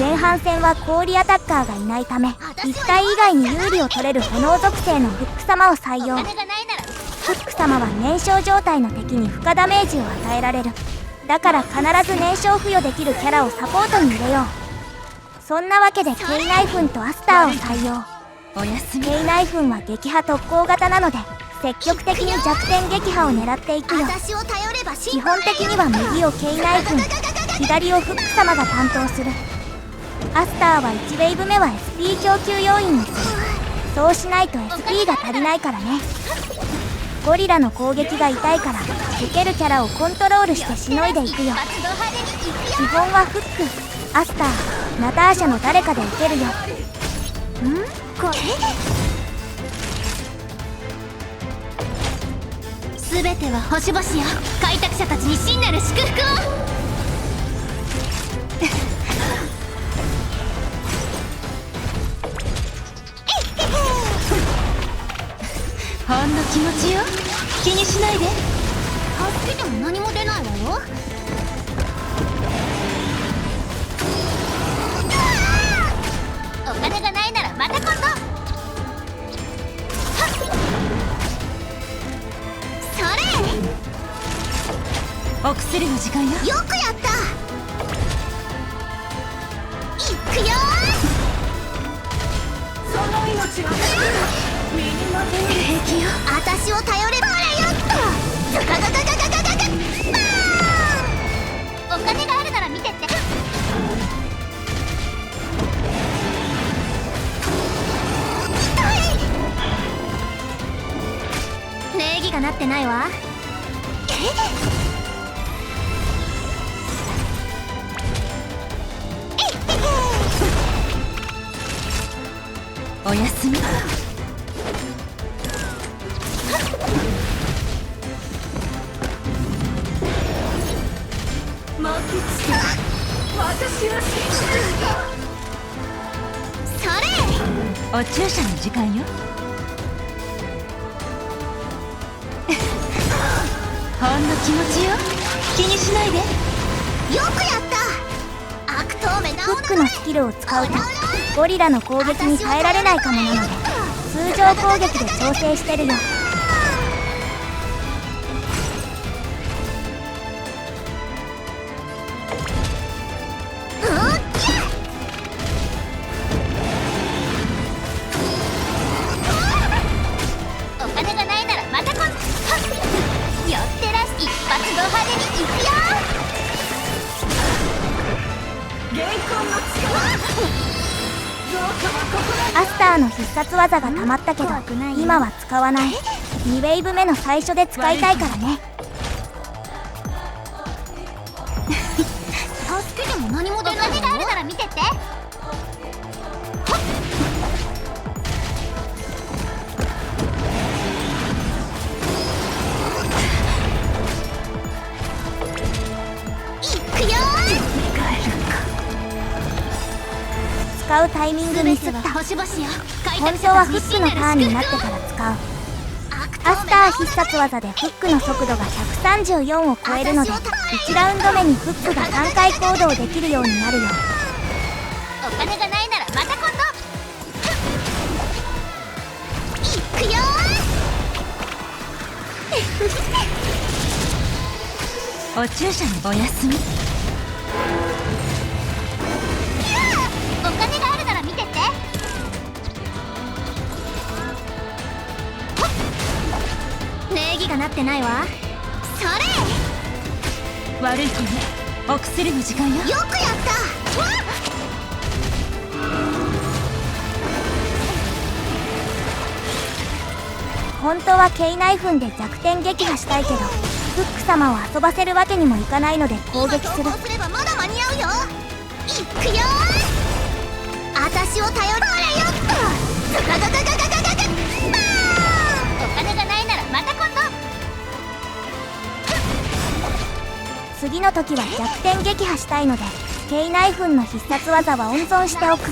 前半戦は氷アタッカーがいないため1体以外に有利を取れる炎属性のフック様を採用。フック様は燃焼状態の敵に負荷ダメージを与えられる。だから必ず燃焼付与できるキャラをサポートに入れよう。そんなわけでケイナイフンとアスターを採用。ケイナイフンは撃破特攻型なので積極的に弱点撃破を狙っていくよ。基本的には右をケイナイフン、左をフック様が担当する。アスターは1ウェーブ目は SP 供給要員にする。そうしないと SP が足りないからね。ゴリラの攻撃が痛いから受けるキャラをコントロールしてしのいでいくよ。基本はフック、アスター、ナターシャの誰かで受けるよ。これ全ては星々よ。開拓者たちに真なる祝福を。ほんの気持ちよ。気にしないで。助けても何も出ないわよ。お金がないならまた今度。それ。お薬の時間よ。よくやった。いくよ。その命は平気よ。私を頼れば。ガガガガガガガガ。お金があるなら見てって。礼儀がなってないわ。おやすみ。私は信じていた。それ。お注射の時間よ。ほんの気持ちよ。気にしないで。よくやった。悪党め。フックのスキルを使うとゴリラの攻撃に耐えられないかもなので通常攻撃で調整してるよ。アスターの必殺技が溜まったけど今は使わない。2ウェーブ目の最初で使いたいからね。助けても何も出ない。お金があるなら見てって。使うタイミングミスった。本当はフックのターンになってから使う。アスター必殺技でフックの速度が134を超えるので1ラウンド目にフックが3回行動できるようになるよ。お金がないならまた今度。いくよ。お注射のおやすみ。お金があるなら見てって。礼儀がなってないわ。それ。悪い子ね。お薬の時間よ。よくやった。本当はケイナイフンで弱点撃破したいけどフック様を遊ばせるわけにもいかないので攻撃する。今同行すればまだ間に合うよ。いくよ。私を頼る。ガガガガガガガガ。お金がないならまた今度。次の時は弱点撃破したいのでケイナイフンの必殺技は温存しておく。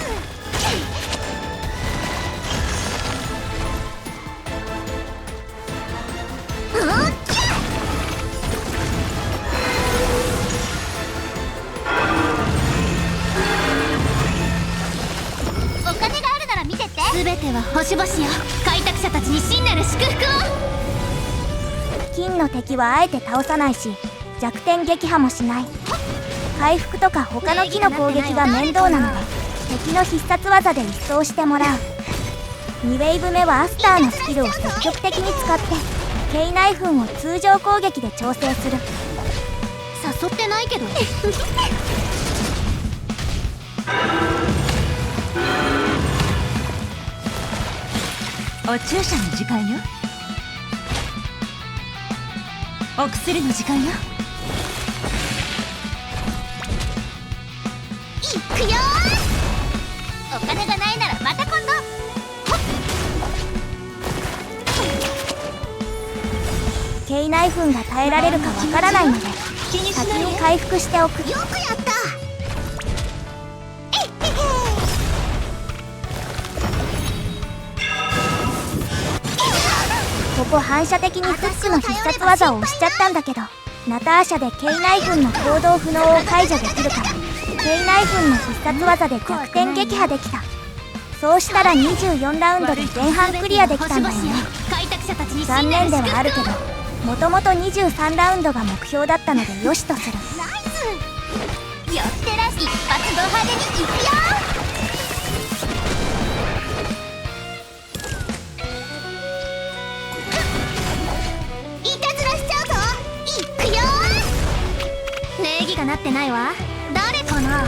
ては星々よ、開拓者たちに真なる祝福を。金の敵はあえて倒さないし、弱点撃破もしない。回復とか他の木の攻撃が面倒なので、敵の必殺技で一掃してもらう。2ウェーブ目はアスターのスキルを積極的に使ってK内紛を通常攻撃で調整する。誘ってないけどお注射の時間よ。お薬の時間よ。いくよー。お金がないならまた今度。K内紛が耐えられるかわからないので先に回復しておく。よくやったここ反射的にフックの必殺技を押しちゃったんだけど、ナターシャでK内紛の行動不能を解除できるから K内紛の必殺技で弱点撃破できた。そうしたら24ラウンドで前半クリアできたんだよね。残念ではあるけど、もともと23ラウンドが目標だったのでよしとする。ナイスよってらし一発ド派手にいくよー。いたずらしちゃうぞ。いくよー。礼儀がなってないわ。誰かな。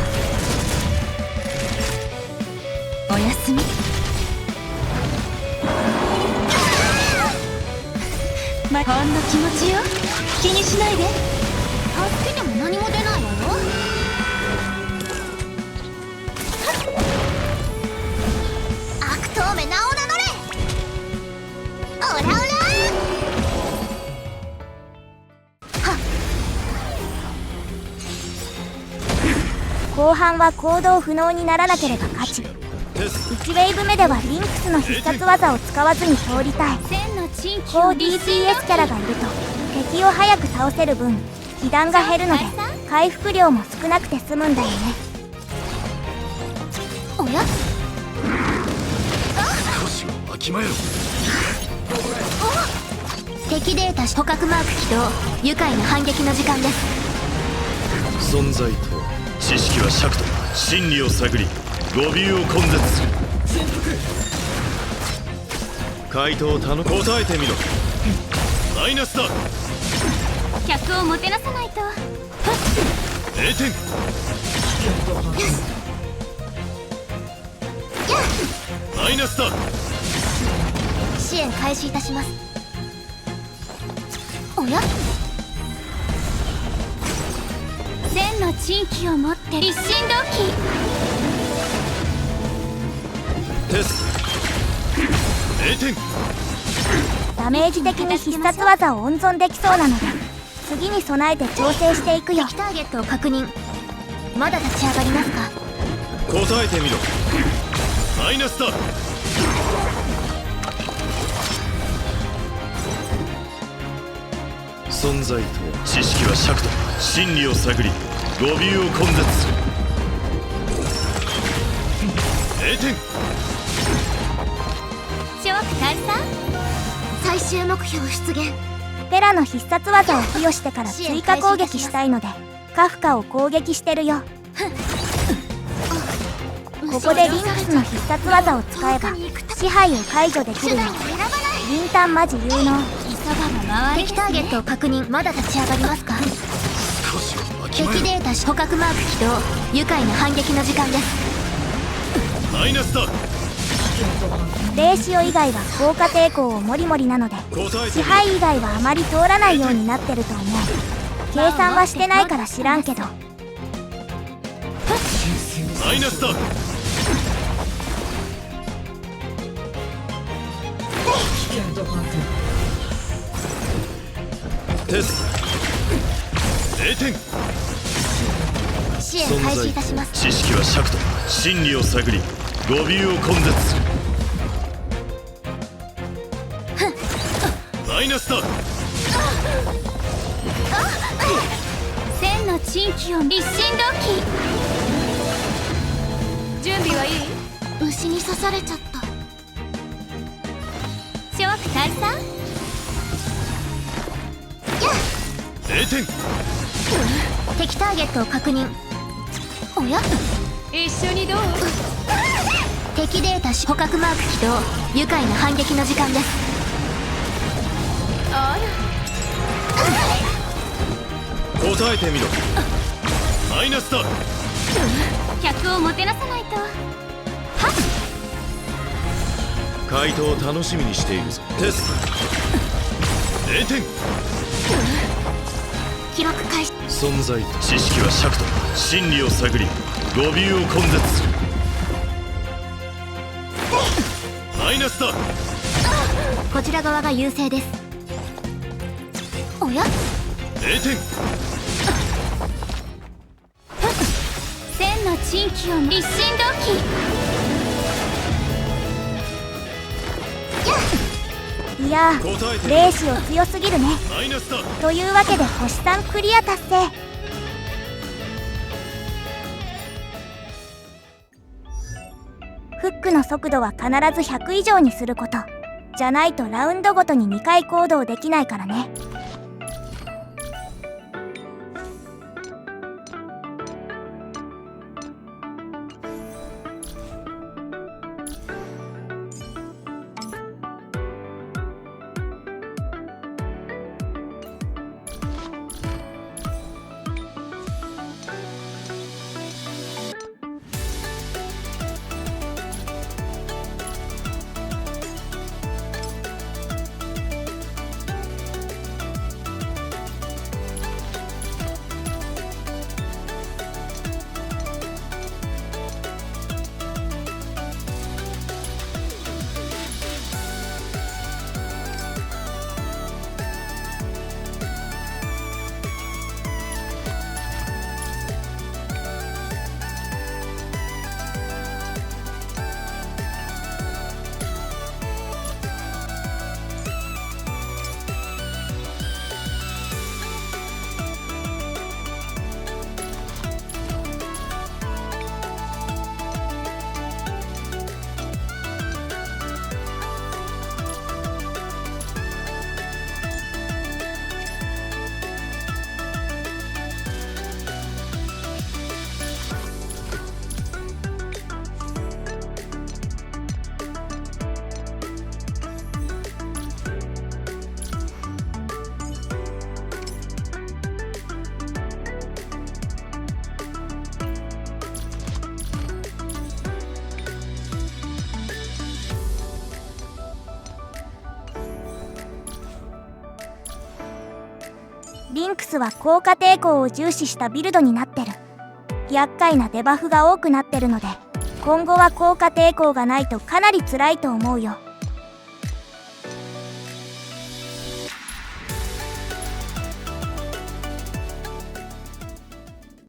おやすみ。ほんの気持ちよ。気にしないで。助けても何も出ないわよ。悪党め名を名乗れ。オラオラはっ。後半は行動不能にならなければ勝ち。1ウェーブ目ではリンクスの必殺技を使わずに通りたい。高 DPS キャラがいると敵を早く倒せる分被弾が減るので回復量も少なくて済むんだよね。おや少しはわきまえろ。敵データ捕獲マーク起動。愉快な反撃の時間です。存在と知識は尺と真理を探り語尾を根絶する。回答を答えてみろ。マイナスだ。客をもてなさないと。0点。マイナスだ。支援開始いたします。おや千の珍奇を持って一心同期。テス0点。ダメージ的に必殺技を温存できそうなので次に備えて調整していくよ。敵ターゲットを確認。まだ立ち上がりますか。答えてみろ。マイナスだ。存在と知識は尺と真理を探り語尾を根絶する。0点。ショーク退散。最終目標出現。ペラの必殺技を付与してから追加攻撃したいのでカフカを攻撃してるよ。ここでリンクスの必殺技を使えば支配を解除できるよ。リンタンマジ有能。敵ターゲットを確認。まだ立ち上がりますか。少しはわきまえろ。敵データ捕獲マーク起動。愉快な反撃の時間です。マイナスだ。レーシオ以外は効果抵抗をモリモリなので支配以外はあまり通らないようになってると思う。計算はしてないから知らんけど。マイナスだ。テス0点。支援開始いたします。知識は尺と真理を探り語尾を根絶する。マイナスだ。千の珍奇を一心同期。準備はいい？虫に刺されちゃった。退散。0点。敵ターゲットを確認。おや、一緒にどう？敵データ捕獲マーク起動。愉快な反撃の時間です。あ答えてみろ。マイナスだ。ら客をもてなさないと。回答を楽しみにしているぞ。テスト。0点。記録開始。存在知識は尺度。真理を探り語尾を根絶する。マイナスだ。こちら側が優勢です。おや、0点。千の珍奇を一心同期。いや答えてー、霊視を強すぎるね。マイナスだ。というわけで星3クリア達成。フックの速度は必ず100以上にすること。じゃないとラウンドごとに2回行動できないからね。リンクスは効果抵抗を重視したビルドになってる。厄介なデバフが多くなってるので、今後は効果抵抗がないとかなり辛いと思うよ。